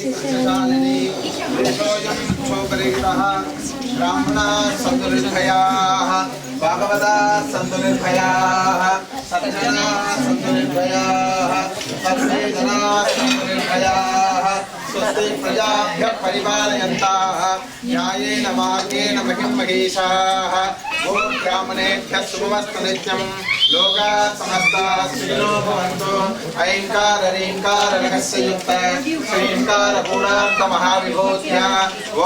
शालिनी विश्वोऽयं क्षोभरहितः ब्राह्मणाः सन्तु निर्भयाः भागवताः सन्तु निर्भयाः सज्जनाः सन्तु निर्भयाः सर्वे जनाः सन्तु निर्भयाः स्वस्ति प्रजाभ्यः परिपालयन्ताः न्यायेन मार्गेण महिं महिषाः गोब्राह्मणेभ्यः शुभमस्तु नित्यं लोकाः समस्ताः सुखिनो भवन्तु ऐङ्कार ह्रीङ्कार रहस्ययुक्त श्रीङ्कार पूर्णान्त महाविभूत्या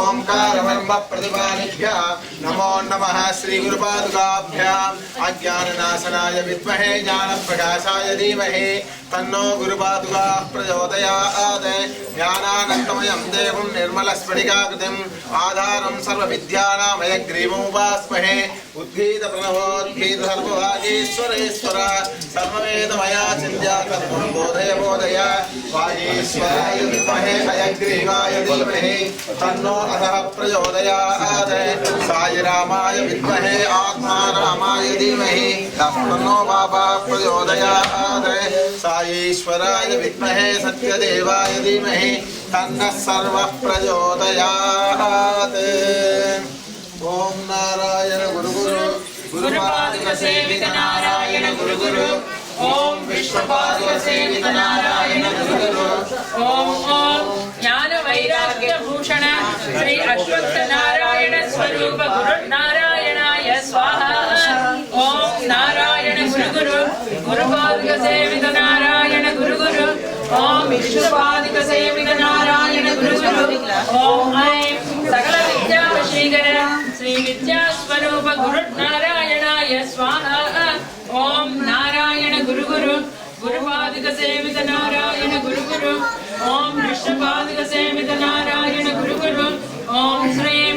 ओंकार वर्म प्रतिपादिभ्यः नमो नमः श्री गुरुपादुकाभ्याम् अज्ञाननाशनाय विद्महे ज्ञानप्रकाशाय धीमहि तन्नो गुरुपादुकाः प्रचोदयात् ज्ञानानन्दमयं देवं निर्मलस्फटिकाकृतिम् आधारं सर्वविद्यानां हयग्रीवमुपास्महे उद्गीतप्रणवोद्गीत सर्वभागीश्वरेश्वर सर्ववेदमया चिन्त्याकर्मं बोधय बोधय वागीश्वराय विद्महे हयग्रीवाय धीमहि तन्नो अधः प्रचोदयात् साईरामाय विद्महे आत्मारामाय धीमहि तन्नो बाबा प्रचोदयात् साईश्वराय विद्महे सत्यदेवाय धीमहि तन्नः सर्वः प्रचोदयात्। ओम नारायण गुरुगुरु गुरुपादुक सेवित नारायण गुरुगुरु ओम विश्वपादुक सेवित नारायण गुरुगुरु ओम ओम ज्ञान वैराग्य भूषण श्री अश्वत्थ नारायण स्वरूप गुरु नारायणाय स्वाहा। ओम नारायण गुरुगुरु गुरुपादुक सेवित नारायण गुरुगुरु ओम विश्वपादुक सेवित नारायण गुरुगुरु ओम ऐं सकल विद्या वशीकर श्री विद्या स्वरूप गुरु नारायणाय स्वाहा। ओम नारायण गुरुगुरु गुरुपादुक सेवित नारायण गुरुगुरु ओम विष्णुपादुक सेवित नारायण गुरुगुरु ओम श्रीं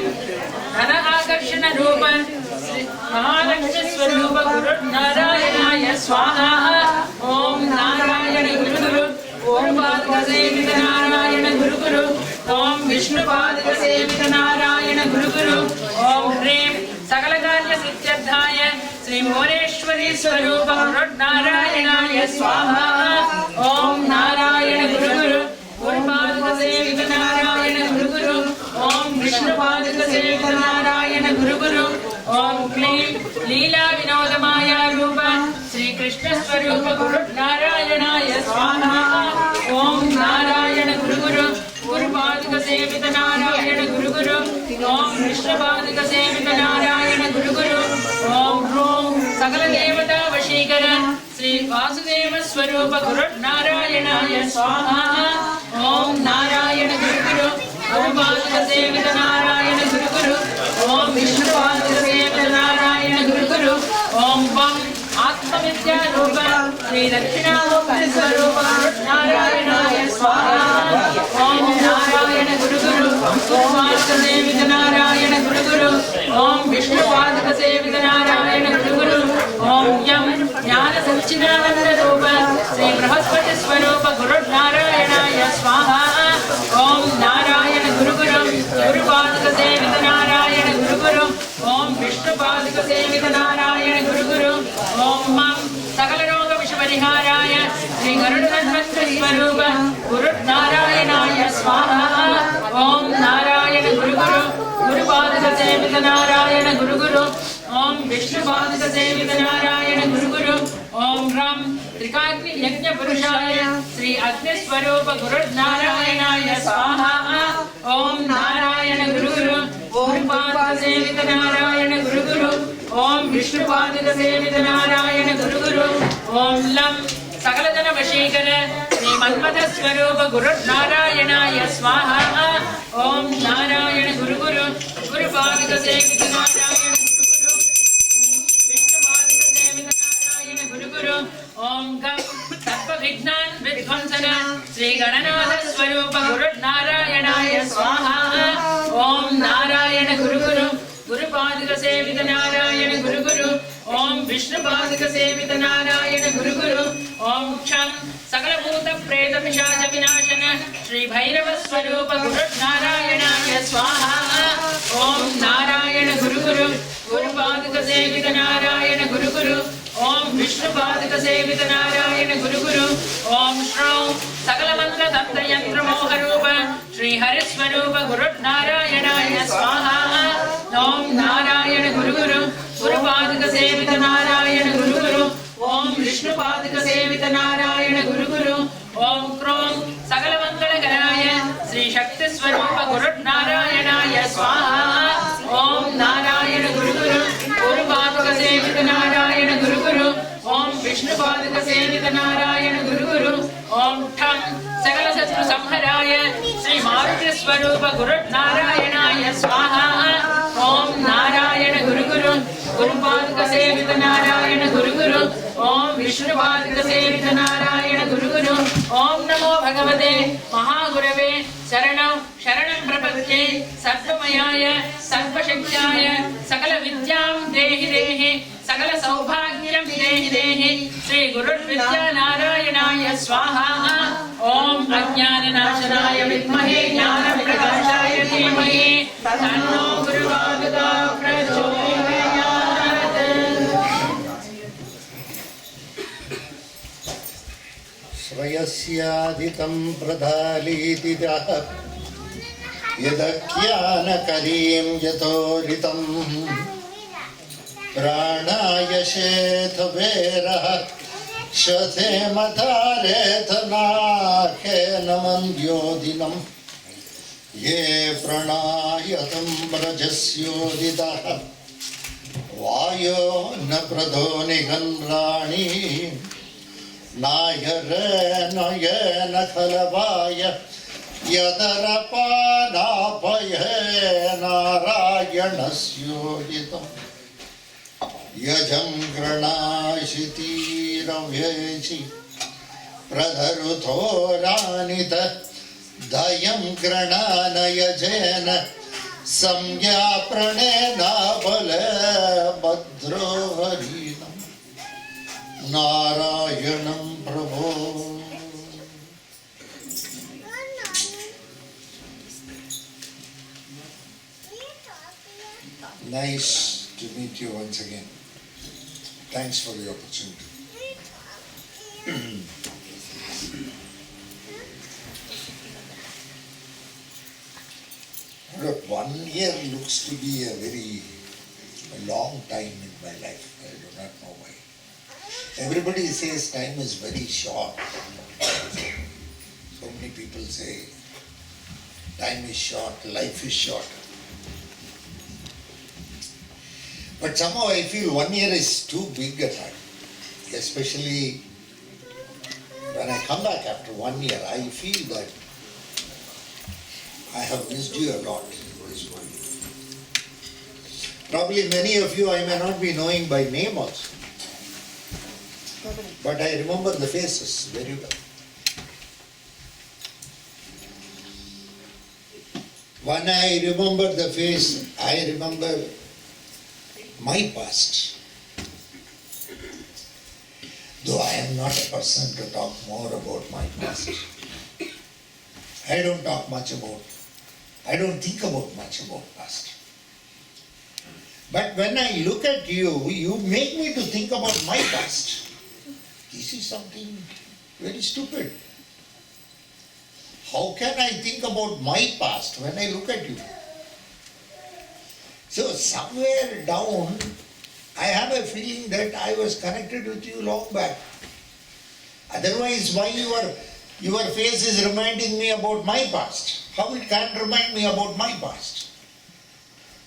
धन आकर्षण रूप महालक्ष्मी स्वरूप गुरु नारायणाय स्वाहा। ओम नारायण गुरुगुरु गुरुपादुक सेवित नारायण गुरुगुरु ओम विष्णुपादुक सेवित नारायण गुरुगुरु ओम ह्रीं सकल कार्य सिद्ध्यर्थाय श्री मोरेश्वरी स्वरूप गुरु नारायणाय स्वाहा। ओम नारायण गुरुगुरु गुरुपादुक सेवित नारायण गुरुगुरु ओम विष्णुपादुक सेवित नारायण गुरुगुरु ओम क्लीं लीला विनोद माया रूप श्री कृष्ण स्वरूप गुरु नारायणाय स्वाहा। ओम नारायण गुरुगुरु गुरुपादुक सेवित नारायण गुरुगुरु ओम विष्णुपादुक सेवित नारायण गुरुगुरु ओम ह्रूं सकल देवता वशीकर श्री वासुदेव स्वरूप गुरु नारायणाय स्वाहा। ओम नारायण गुरुगुरु गुरुपादुक सेवित नारायण गुरुगुरु ओम विष्णुपादुक सेवित नारायण गुरुगुरु ओम वं आत्मविद्या रूप श्री दक्षिणामूर्ति स्वरूप गुरु नारायणाय स्वाहा। ओम नारायण गुरुगुरु गुरुपादुक सेवित नारायण गुरुगुरु ओम विष्णुपादुक सेवित नारायण गुरुगुरु ओम यं ज्ञान सच्चिदानंद रूप श्री बृहस्पति स्वरूप गुरु नारायणाय स्वाहा। ओम नारायण गुरुगुरु गुरुपादुक सेवित नारायण गुरुगुरु ओम विष्णुपादुक सेवित नारायण गुरुगुरु ओम मं सकल रोग विष परिहाराय श्री गरुड़ध्वज स्वरूप गुरु नारायणाय स्वाहा। ओम नारायण गुरुगुरु गुरुपादुक सेवित नारायण गुरुगुरु ओम विष्णुपादुक सेवित नारायण गुरुगुरु ओम रं त्रिकाग्नि यज्ञ पुरुषाय श्री अग्नि स्वरूप गुरु नारायणाय स्वाहा। ओम नारायण गुरुगुरु गुरुपादुक सेवित नारायण गुरुगुरु ओम विष्णुपादुक सेवित नारायण गुरुगुरु ओम लं सकल जन वशीकर श्री मन्मथ स्वरूप गुरु नारायणाय स्वाहा। ओम नारायण गुरुगुरु गुरुपादुक सेवित नारायण गुरुगुरु विष्णुपादुक सेवित नारायण गुरुगुरु ओम गं सर्व विघ्नान् विध्वंसन श्री गणनाथ स्वरूप गुरु नारायणाय स्वाहा। ओम नारायण गुरुगुरु गुरुपादुक सेवित नारायण गुरुगुरु ओम विष्णुपादुक सेवित नारायण गुरुगुरु ओम क्षं सकल भूत प्रेत पिशाच विनाशन श्री भैरव स्वरूप गुरु नारायणाय स्वाहा। ओम नारायण गुरुगुरु गुरुपादुक सेवित नारायण गुरुगुरु ओम विष्णुपादुक सेवित नारायण गुरुगुरु ओम श्रौं सकल मंत्र तंत्र यंत्र मोह रूप श्री हरिस्वरूप गुरुनारायणाय स्वाहा ओम नारायण गुरुगुरु गुरुपादक सेवित नारायण गुरुगुरु ओम विष्णुपादक सेवित नारायण गुरुगुरु ओम क्रोम सकल मंगलकराय श्री शक्ति स्वरूप गुरुनारायणाय स्वाहा ओम नारायण गुरुगुरु गुरुपादक सेवित नारायण गुरुगुरु ओम विष्णुपादक सेवित नारायण गुरुगुरु ओम ठम सकल शत्रु संहराय श्री मारुति स्वरूप गुरुनारायणाय स्वाहा ओम नारायण गुरुगुरु गुरुपादक सेवित नारायण गुरुगुरु ओम विष्णुपादक सेवित नारायण गुरुगुरु ओम नमो भगवते महागुरवे शरणं शरणं प्रपद्ये सर्वमयाय सर्वशक्त्याय सकल विद्यां देहि देहि सकल सौभाग्यं देहि देहि श्री गुरुर्विद्या नारायणाय स्वाहा ओम अज्ञाननाशनाय विद्महे ज्ञानप्रकाशाय धीमहि तन्नो गुरुपादक प्रचोदयात्। श्रयस्याधिकं प्रधालीतिदः यदज्ञानकरीं यतोरितं प्राणाय शेथवेरः शथे मधारेथनाखेन मन्द्योदिनं ये प्रणायतं व्रजस्योदितः वायो न प्रदो निगन्राणि नायरेण खलवाय यदरपानाभये नारायणस्योदितम् यजं गृणाशितीरव्येचि प्रधरुथोरानित दयं गृणानयजेन संज्ञाप्रणेनाबल भद्रोहरीणं नारायणं प्रभो। Nice to meet you once again. Thanks for the opportunity. Look, 1 year looks to be a very long time in my life. I do not know why. Everybody says time is very short. So many people say time is short, life is short. But somehow I feel 1 year is too big a time. Especially when I come back after 1 year, I feel that I have missed you a lot this 1 year. Probably many of you I may not be knowing by name also. But I remember the faces very well. When I remember the face, I remember my past. Though I am not a person to talk more about my past. I don't talk much about, I don't think about much about past. But when I look at you, you make me to think about my past. This is something very stupid. How can I think about my past when I look at you? So somewhere down, I have a feeling that I was connected with you long back. Otherwise, why your face is reminding me about my past? How it can remind me about my past?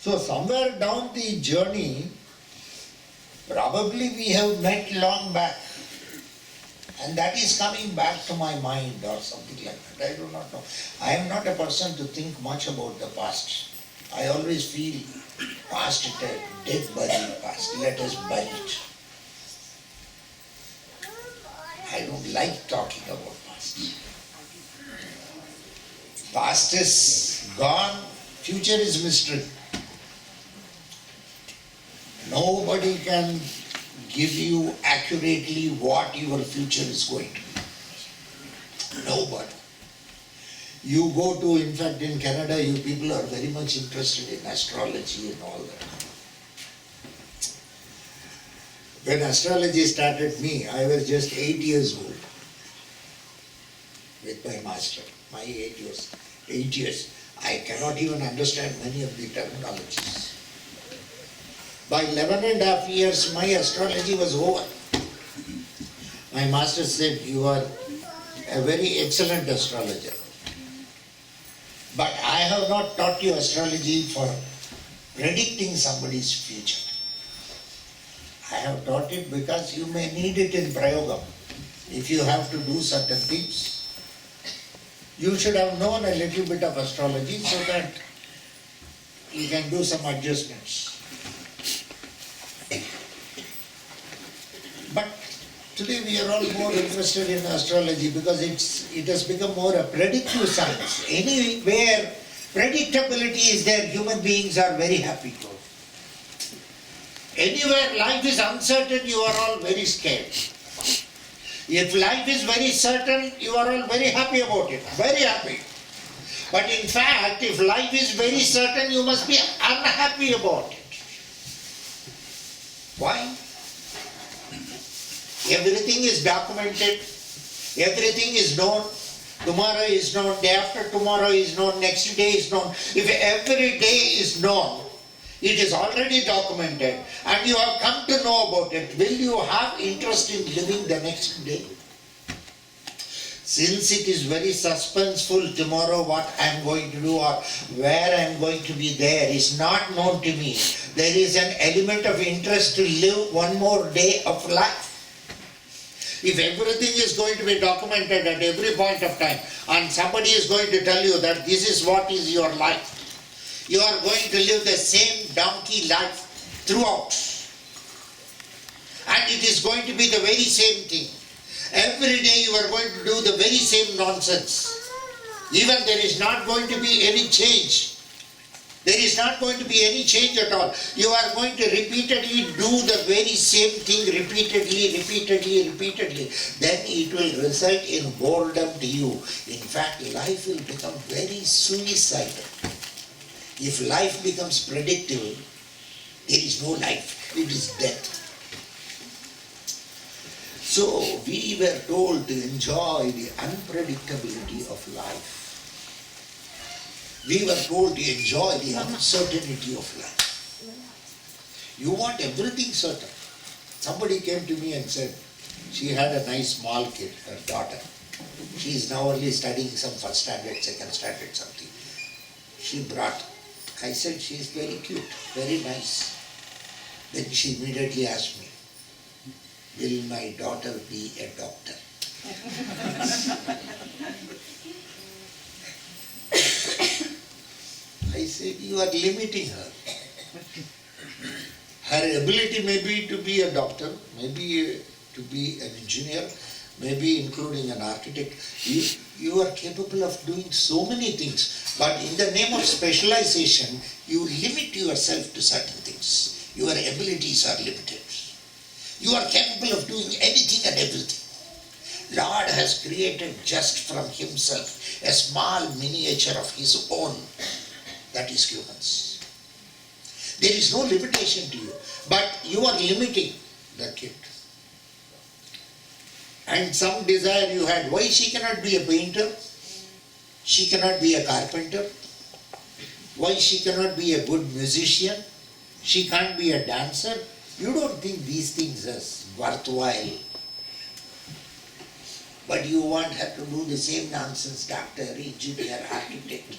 So somewhere down the journey, probably we have met long back. And that is coming back to my mind or something like that. I do not know. I am not a person to think much about the past. I always feel past is a dead body past. Let us bury it. I don't like talking about past. Past is gone, future is mystery. Nobody can give you accurately what your future is going to be. Nobody. You go to, in fact in Canada, you people are very much interested in astrology and all that. When astrology started me, I was just 8 years old with my master. My age was 8 years. I cannot even understand many of the terminologies. By 11.5 years, my astrology was over. My master said, you are a very excellent astrologer. But I have not taught you astrology for predicting somebody's future. I have taught it because you may need it in Prayogam. If you have to do certain things, you should have known a little bit of astrology so that you can do some adjustments. But today we are all more interested in astrology because it has become more a predictive science. Anywhere predictability is there, human beings are very happy. Anywhere life is uncertain, you are all very scared. If life is very certain, you are all very happy about it, very happy. But in fact, if life is very certain, you must be unhappy about it. Why? Everything is documented, everything is known. Tomorrow is known, day after tomorrow is known, next day is known. If every day is known, it is already documented and you have come to know about it, will you have interest in living the next day? Since it is very suspenseful, tomorrow what I am going to do or where I am going to be there is not known to me. There is an element of interest to live one more day of life. If everything is going to be documented at every point of time and somebody is going to tell you that this is what is your life, you are going to live the same donkey life throughout. And it is going to be the very same thing. Every day you are going to do the very same nonsense. Even there is not going to be any change. There is not going to be any change at all. You are going to repeatedly do the very same thing repeatedly. Then it will result in boredom to you. In fact, life will become very suicidal. If life becomes predictable, there is no life. It is death. So we were told to enjoy the unpredictability of life. We were told to enjoy the uncertainty of life. You want everything certain. Somebody came to me and said, she had a nice small kid, her daughter. She is now only studying some first standard, second standard, something. She brought. I said, she is very cute, very nice. Then she immediately asked me, will my daughter be a doctor? I said, you are limiting her. Her ability may be to be a doctor, maybe to be an engineer, maybe including an architect. You are capable of doing so many things, but in the name of specialization, you limit yourself to certain things. Your abilities are limited. You are capable of doing anything and everything. Lord has created just from himself a small miniature of his own, that is humans. There is no limitation to you, but you are limiting the kid. And some desire you had, why she cannot be a painter? She cannot be a carpenter? Why she cannot be a good musician? She can't be a dancer? You don't think these things as worthwhile. But you want her to do the same nonsense, doctor, engineer, architect,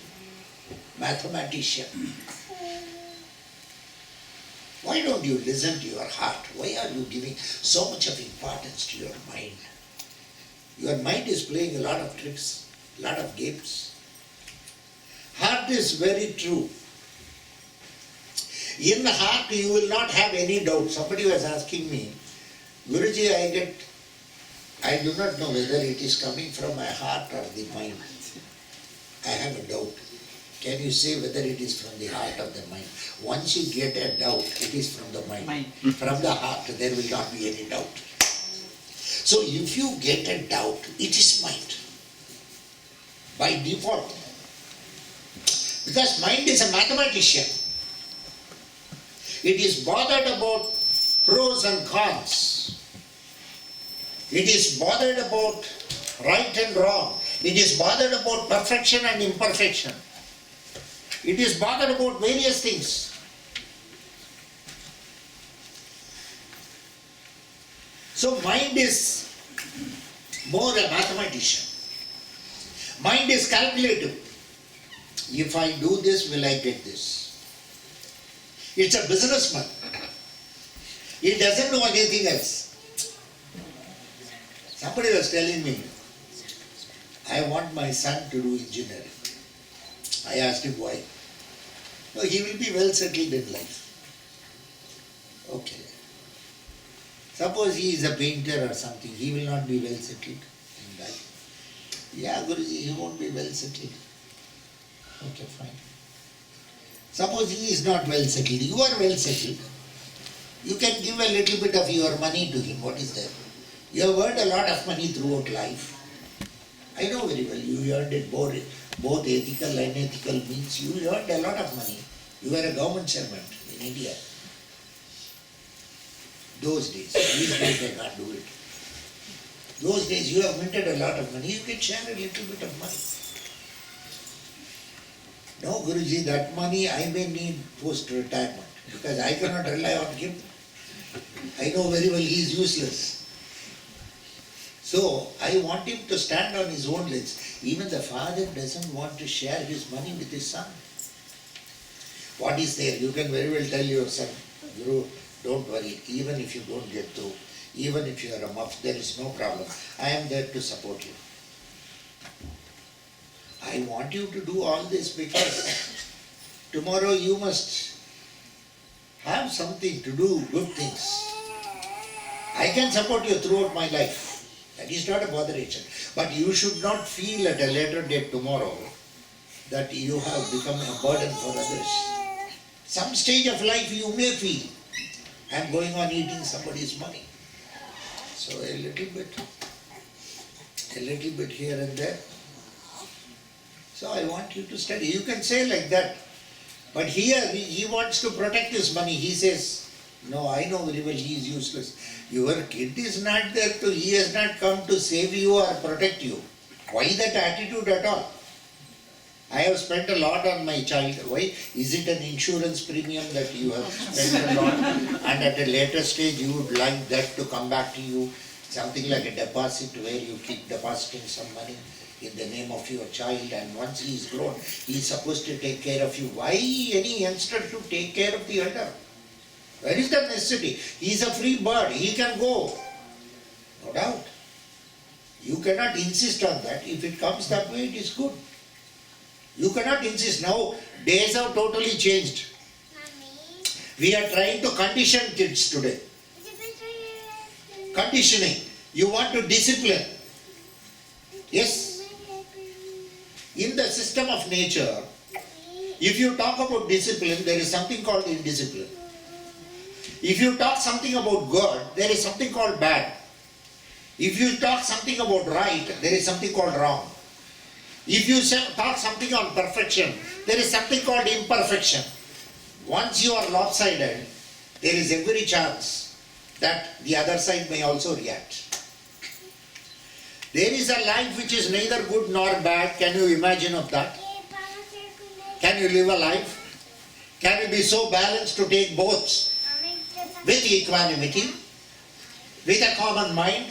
mathematician. Why don't you listen to your heart? Why are you giving so much of importance to your mind? Your mind is playing a lot of tricks, a lot of games. Heart is very true. In the heart you will not have any doubt. Somebody was asking me, Guruji, I do not know whether it is coming from my heart or the mind. I have a doubt. Can you say whether it is from the heart or the mind? Once you get a doubt, it is from the mind. From the heart, there will not be any doubt. So if you get a doubt, it is mind. By default. Because mind is a mathematician. It is bothered about pros and cons. It is bothered about right and wrong. It is bothered about perfection and imperfection. It is bothered about various things. So mind is more a mathematician. Mind is calculative. If I do this, will I get this? It's a businessman. He doesn't know anything else. Somebody was telling me, I want my son to do engineering. I asked him why. No, he will be well settled in life. Okay. Suppose he is a painter or something, he will not be well settled in life. Yeah, Guruji, he won't be well settled. Okay, fine. Suppose he is not well settled, you are well settled. You can give a little bit of your money to him, what is there? You have earned a lot of money throughout life. I know very well, you earned it both ethical and unethical means. You earned a lot of money. You were a government servant in India. Those days, these days I can't do it. Those days you have minted a lot of money, you can share a little bit of money. No, Guruji, that money I may need post-retirement because I cannot rely on him. I know very well he is useless. So, I want him to stand on his own legs. Even the father doesn't want to share his money with his son. What is there? You can very well tell your son, Guru, don't worry, even if you don't get through, even if you are a muff, there is no problem. I am there to support you. I want you to do all this because tomorrow you must have something to do, good things. I can support you throughout my life. That is not a botheration. But you should not feel at a later date tomorrow that you have become a burden for others. Some stage of life you may feel, I am going on eating somebody's money. So a little bit here and there. So I want you to study. You can say like that. But here he wants to protect his money. He says, no, I know very well he is useless. Your kid is not there to, he has not come to save you or protect you. Why that attitude at all? I have spent a lot on my child. Why? Is it an insurance premium that you have spent a lot and at a later stage you would like that to come back to you? Something like a deposit where you keep depositing some money in the name of your child, and once he is grown, he is supposed to take care of you. Why any youngster to take care of the elder? Where is the necessity? He is a free bird, he can go. No doubt. You cannot insist on that. If it comes that way, it is good. You cannot insist. Now, days have totally changed. We are trying to condition kids today. Conditioning. You want to discipline. Yes. In the system of nature, if you talk about discipline, there is something called indiscipline. If you talk something about good, there is something called bad. If you talk something about right, there is something called wrong. If you talk something on perfection, there is something called imperfection. Once you are lopsided, there is every chance that the other side may also react. There is a life which is neither good nor bad. Can you imagine of that? Can you live a life? Can you be so balanced to take both with equanimity, with a common mind,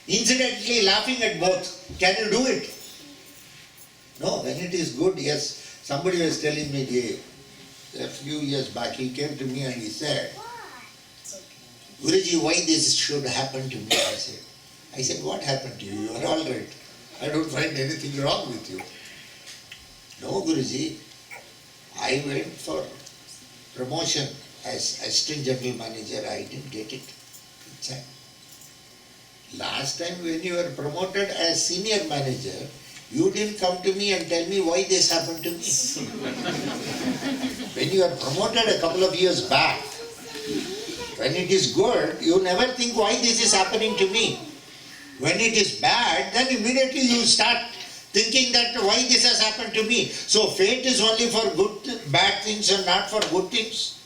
incidentally laughing at both? Can you do it? No, when it is good, yes. Somebody was telling me a few years back, he came to me and he said, Guruji, why this should happen to me? I said, what happened to you? You are all right. I don't find anything wrong with you. No, Guruji, I went for promotion as assistant general manager. I didn't get it. Last time when you were promoted as senior manager, you didn't come to me and tell me why this happened to me. When you are promoted a couple of years back, when it is good, you never think why this is happening to me. When it is bad, then immediately you start thinking that why this has happened to me. So fate is only for bad things and not for good things.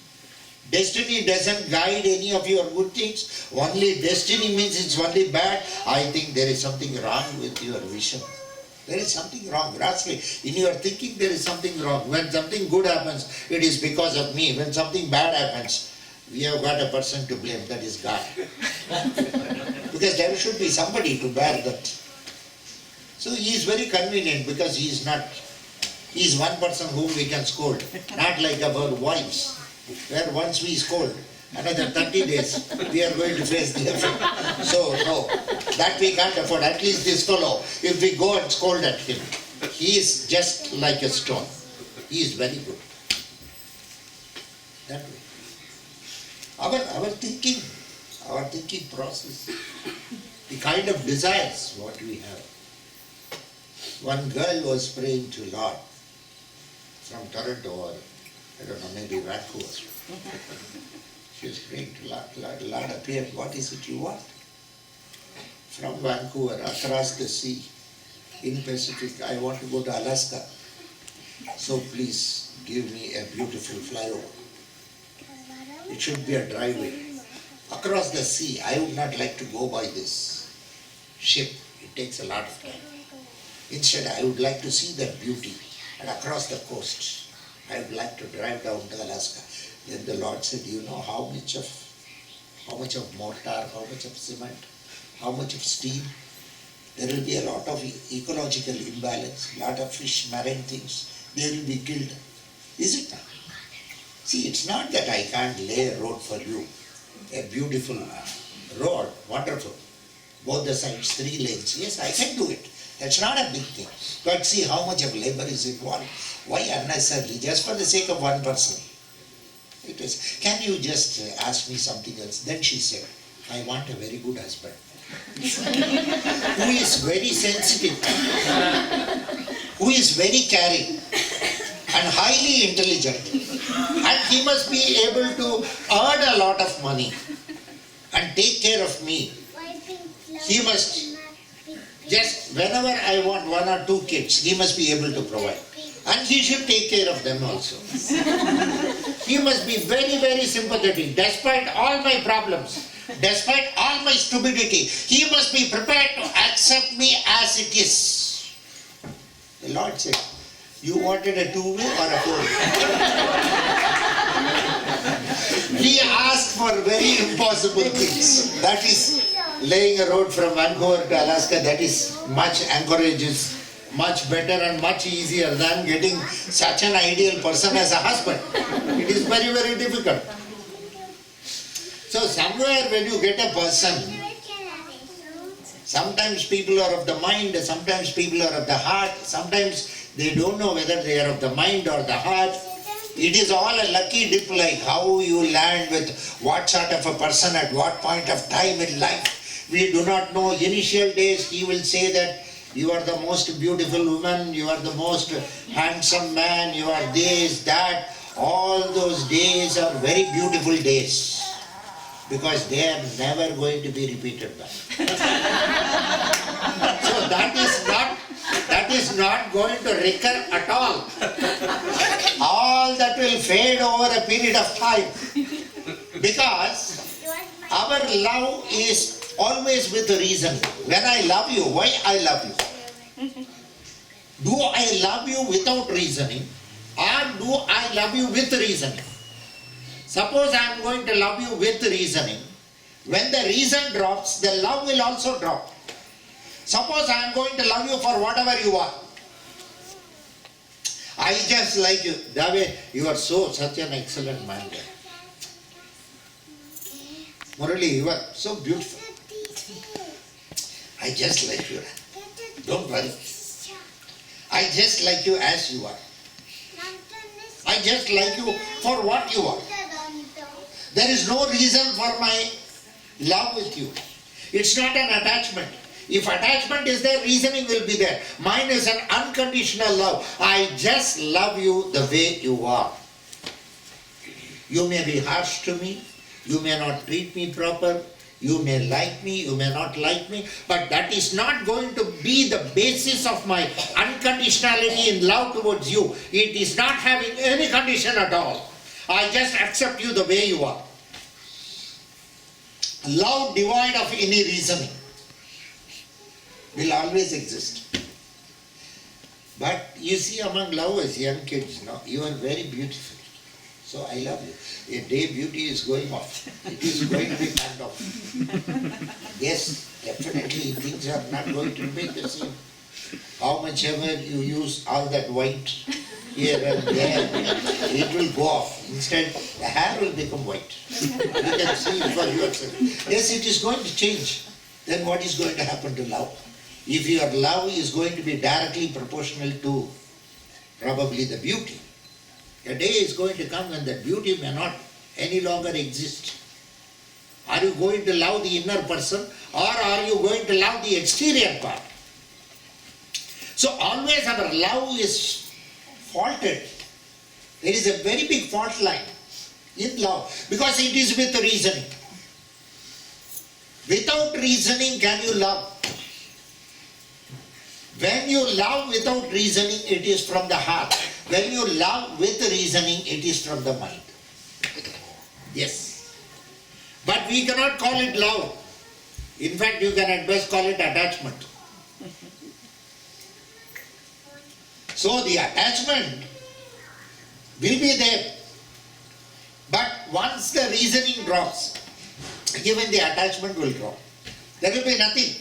Destiny doesn't guide any of your good things. Only destiny means it's only bad. I think there is something wrong with your vision. There is something wrong. Rascally, in your thinking there is something wrong. When something good happens, it is because of me. When something bad happens, we have got a person to blame, that is God. Because there should be somebody to bear that. So he is very convenient because he is one person whom we can scold. Not like our wives, where once we scold, another 30 days we are going to face the effect. So no, that we can't afford. At least this fellow, if we go and scold at him, he is just like a stone. He is very good. That way. Our thinking process, the kind of desires what we have. One girl was praying to Lord from Toronto or, I don't know, maybe Vancouver. She was praying to Lord appeared, what is it you want? From Vancouver, across the sea, in Pacific, I want to go to Alaska. So please give me a beautiful flyover. It should be a driveway. Across the sea, I would not like to go by this ship. It takes a lot of time. Instead, I would like to see that beauty. And across the coast, I would like to drive down to Alaska. Then the Lord said, you know how much of mortar, how much of cement, how much of steel? There will be a lot of ecological imbalance, lot of fish, marine things. They will be killed. Is it not? See, it's not that I can't lay a road for you. A beautiful road, wonderful. Both the sides, 3 lanes. Yes, I can do it. That's not a big thing. But see how much of labor is involved. Why unnecessarily? Just for the sake of one person. It is. Can you just ask me something else? Then she said, I want a very good husband. Who is very sensitive, who is very caring and highly intelligent. And he must be able to earn a lot of money and take care of me. He must just, whenever I want 1 or 2 kids, he must be able to provide. And he should take care of them also. He must be very, very sympathetic. Despite all my problems, despite all my stupidity, he must be prepared to accept me as it is. The Lord said, you wanted a 2-way or a 4-way? He asked for very impossible things. That is laying a road from Vancouver to Alaska. That is much encourages, much better and much easier than getting such an ideal person as a husband. It is very, very difficult. So somewhere when you get a person, sometimes people are of the mind, sometimes people are of the heart, sometimes they don't know whether they are of the mind or the heart. It is all a lucky dip, like how you land with what sort of a person at what point of time in life. We do not know. Initial days he will say that you are the most beautiful woman, you are the most handsome man, you are this, that. All those days are very beautiful days. Because they are never going to be repeated back. So that is not going to recur at all. All that will fade over a period of time. Because our love is always with reason. When I love you, why I love you? Do I love you without reasoning? Or do I love you with reasoning? Suppose I am going to love you with reasoning. When the reason drops, the love will also drop. Suppose I am going to love you for whatever you are. I just like you. Dave, you are such an excellent man. Murali, you are so beautiful. I just like you. Don't worry. I just like you as you are. I just like you for what you are. There is no reason for my love with you. It's not an attachment. If attachment is there, reasoning will be there. Mine is an unconditional love. I just love you the way you are. You may be harsh to me. You may not treat me proper. You may like me, you may not like me. But that is not going to be the basis of my unconditionality in love towards you. It is not having any condition at all. I just accept you the way you are. Love devoid of any reasoning will always exist. you see among lovers, young kids, no, you are very beautiful. So I love you. A day beauty is going off. It is going to be turned off. Yes, definitely things are not going to remain the same. How much ever you use all that white here and there, it will go off. Instead, the hair will become white. You can see it for yourself. Yes, it is going to change. Then what is going to happen to love? If your love is going to be directly proportional to probably the beauty, a day is going to come when the beauty may not any longer exist. Are you going to love the inner person, or are you going to love the exterior part? So always our love is faulted. There is a very big fault line in love because it is with reasoning. Without reasoning can you love? When you love without reasoning, it is from the heart. When you love with reasoning, it is from the mind. Yes. But we cannot call it love. In fact, you can at best call it attachment. So the attachment will be there. But once the reasoning drops, even the attachment will drop. There will be nothing.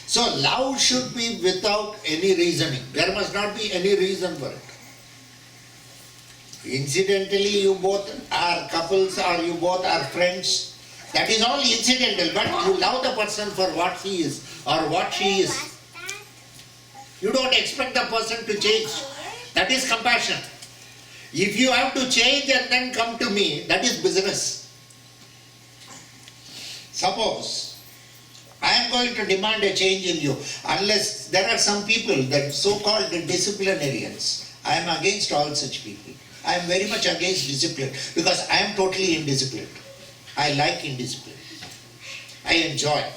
So love should be without any reasoning. There must not be any reason for it. Incidentally, you both are couples or you both are friends. That is all incidental, but you love the person for what he is or what she is. You don't expect the person to change. That is compassion. If you have to change and then come to me, that is business. Suppose I am going to demand a change in you, unless there are some people, that so-called disciplinarians. I am against all such people. I am very much against discipline because I am totally indisciplined. I like indiscipline. I enjoy it.